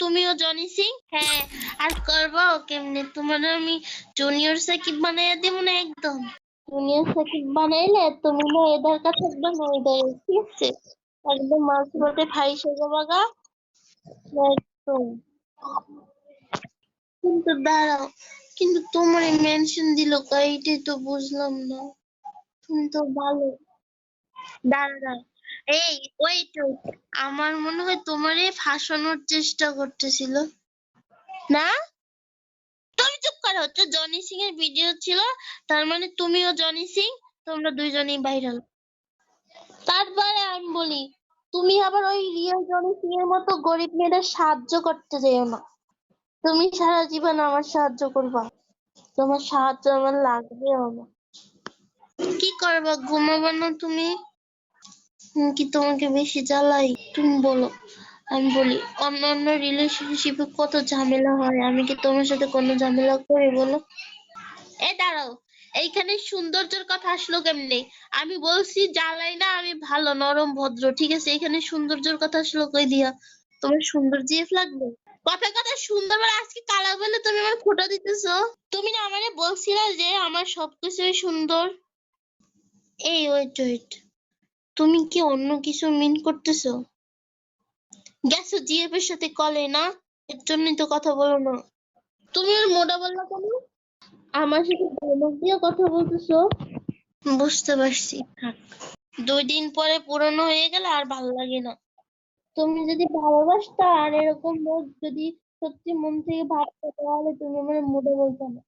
তুমিও জনি সিং? হ্যাঁ, আর করবো কেমনে? তোমার আমি জুনিয়র সাকিব বানাইয়া দিব না একদম। জুনিয়র সাকিব বানাইলে তুমি না এদের কাছে থাকবে না এদের, ঠিক আছে? একদম মাঝপথে ফাইসে যাবা গা একদম। কিন্তু দাঁড়াও, কিন্তু তোমার মেনশন দিল কা, এইটাই তো বুঝলাম না। তুমি তো ভালো। দাঁড়া, এই ওয়েট, আমার মনে হয় তোমারে ফাঁসানোর চেষ্টা করতেছিল না? তুমি চুপ করো, তো জনি সিং এর ভিডিও ছিল, তার মানে তুমিও জনি সিং, তোমরা দুইজনেই ভাইরাল। তারপরে আমি বলি, তুমি আবার ওই রিয়েল জনি সিং এর মতো গরিব মেয়েদের সাহায্য করতে যেও না। তুমি সারা জীবন আমার সাহায্য করবা, তোমার সাহায্য আমার লাগবেও না। কি করবা, ঘুমাবা না তুমি? কি তোমাকে বেশি জ্বালাই? তুমি বলো, আমি বলি। অন্যান্য রিলেশনশিপে কত ঝামেলা হয়, আমি কি তোমার সাথে কোনো ঝামেলা করি বলো? এ দাঁড়াও, এইখানে সৌন্দর্যের কথা আসলো কেমনে? আমি বলছি জ্বালাই না, আমি ভালো নরম ভদ্র, ঠিক আছে? এখানে সৌন্দর্যের কথা আসলো কই দিয়া? তোমার সুন্দর জিএফ লাগবে? কথা কথা সুন্দর বলে আজকে কালা বলে তুমি আমার খোটা দিতেছো। তুমি না আমারে বলছিলা যে আমার সবকিছুই সুন্দর। এই ওয়েট ওয়েট, তুমি কি অন্য কিছু মিন করতেছো? গেছো জিএফ এর সাথে কলে না, এর জন্যই তো কথা বলো না। তুমি আর মোটা বললা কেন? আমার সাথে ধমক দিয়ে কথা বলতেছো? বুঝতে পারছি, থাক। 2 দিন পরে পুরনো হয়ে গেলে আর ভালো লাগে না। তুমি যদি ভালোবাসতা আর এরকম যদি সত্যি মন থেকে ভাবতে, তাহলে তুমি আমার মোটা বলতে না।